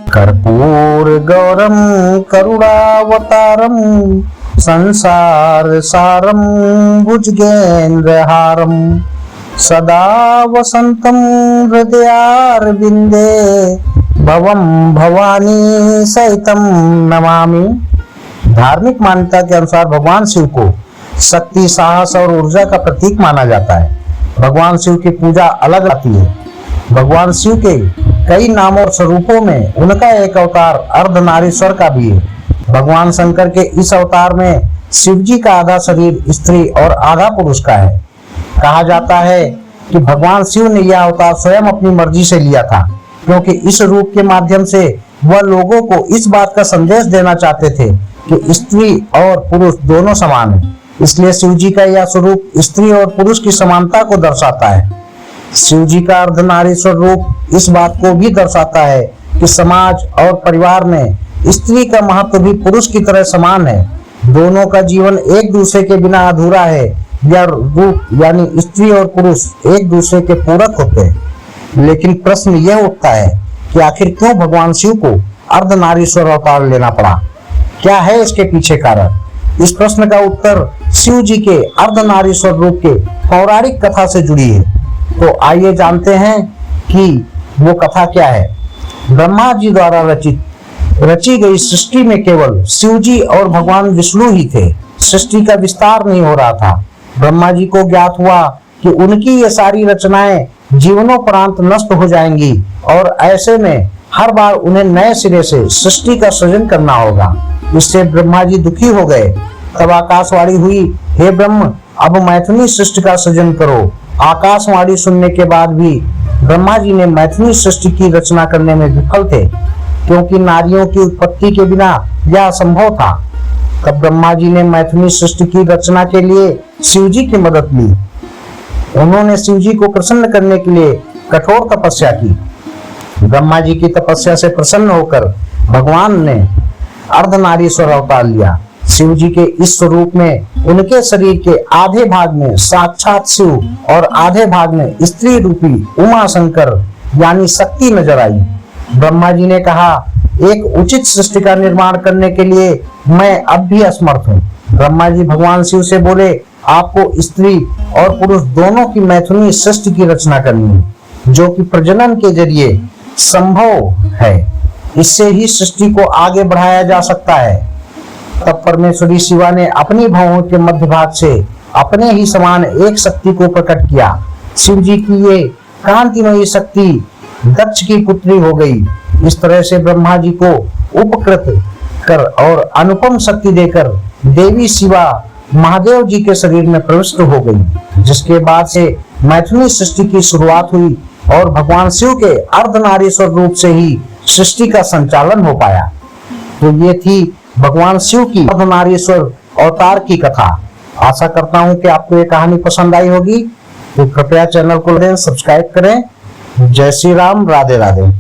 कर्पूर गौरम करुणावतारम संसार सारम भुजगेन्द्रहारम सदा वसंतम हृदयारविंदे भवम भवानी सहितम नमामि। धार्मिक मान्यता के अनुसार भगवान शिव को शक्ति, साहस और ऊर्जा का प्रतीक माना जाता है। भगवान शिव की पूजा अलग आती है। भगवान शिव के कई नामों और स्वरूपों में उनका एक अवतार अर्धनारीश्वर का भी है। भगवान शंकर के इस अवतार में शिव जी का आधा शरीर स्त्री और आधा पुरुष का है। कहा जाता है कि भगवान शिव ने यह अवतार स्वयं अपनी मर्जी से लिया था, क्योंकि इस रूप के माध्यम से वह लोगों को इस बात का संदेश देना चाहते थे कि स्त्री और पुरुष दोनों समान हैं। इसलिए शिव जी का यह स्वरूप स्त्री और पुरुष की समानता को दर्शाता है। शिव जी का अर्धनारीश्वर रूप इस बात को भी दर्शाता है कि समाज और परिवार में स्त्री का महत्व भी पुरुष की तरह समान है। दोनों का जीवन एक दूसरे के बिना अधूरा है। यह रूप यानी स्त्री और पुरुष एक दूसरे के पूरक होते हैं। लेकिन प्रश्न यह उठता है कि आखिर क्यों भगवान शिव को अर्धनारीश्वर अवतार लेना पड़ा? क्या है इसके पीछे कारण? इस प्रश्न का उत्तर शिव जी के अर्धनारीश्वर रूप के पौराणिक कथा से जुड़ी है। तो आइए जानते हैं कि वो कथा क्या है। ब्रह्मा जी द्वारा रची गई सृष्टि में केवल शिव जी और भगवान विष्णु ही थे। सृष्टि का विस्तार नहीं हो रहा था। ब्रह्मा जी को ज्ञात हुआ कि उनकी ये सारी रचनाएं जीवनोपरांत नष्ट हो जाएंगी और ऐसे में हर बार उन्हें नए सिरे से सृष्टि का सृजन करना होगा। इससे ब्रह्मा जी दुखी हो गए। तब आकाशवाणी हुई, हे ब्रह्म, अब मैथुनी सृष्टि का सृजन करो। आकाशवाणी सुनने के बाद भी ब्रह्मा जी ने मैथुनी सृष्टि की रचना करने में विफल थे, क्योंकि नारियों की उत्पत्ति के बिना यह असंभव था। तब ब्रह्मा जी ने मैथुनी सृष्टि की रचना के लिए शिव जी की मदद ली। उन्होंने शिव जी को प्रसन्न करने के लिए कठोर तपस्या की। ब्रह्मा जी की तपस्या से प्रसन्न होकर भगवान ने अर्धनारीश्वर अवतार लिया। शिव जी के इस स्वरूप में उनके शरीर के आधे भाग में साक्षात शिव और आधे भाग में स्त्री रूपी उमा शंकर यानी शक्ति नजर आई। ब्रह्मा जी ने कहा, एक उचित सृष्टि का निर्माण करने के लिए मैं अब भी असमर्थ हूँ। ब्रह्मा जी भगवान शिव से बोले, आपको स्त्री और पुरुष दोनों की मैथुनी सृष्टि की रचना करनी है, जो कि प्रजनन के जरिए संभव है। इससे ही सृष्टि को आगे बढ़ाया जा सकता है। तब परमेश्वरी शिवा ने अपनी भौहों के मध्य भाग से अपने ही समान एक शक्ति को प्रकट किया। शिव जी की ये कांतिमयी शक्ति दक्ष की पुत्री हो गई। इस तरह से ब्रह्मा जी को उपकृत कर और अनुपम शक्ति देकर देवी शिवा महादेव जी के शरीर में प्रविष्ट हो गई, जिसके बाद से मैथुनी सृष्टि की शुरुआत हुई और भगवान शिव के अर्धनारीश्वर रूप से ही सृष्टि का संचालन हो पाया। तो ये थी भगवान शिव की अर्धनारीश्वर अवतार की कथा। आशा करता हूँ कि आपको ये कहानी पसंद आई होगी। तो कृपया चैनल को सब्सक्राइब करें। जय श्री राम, राधे राधे।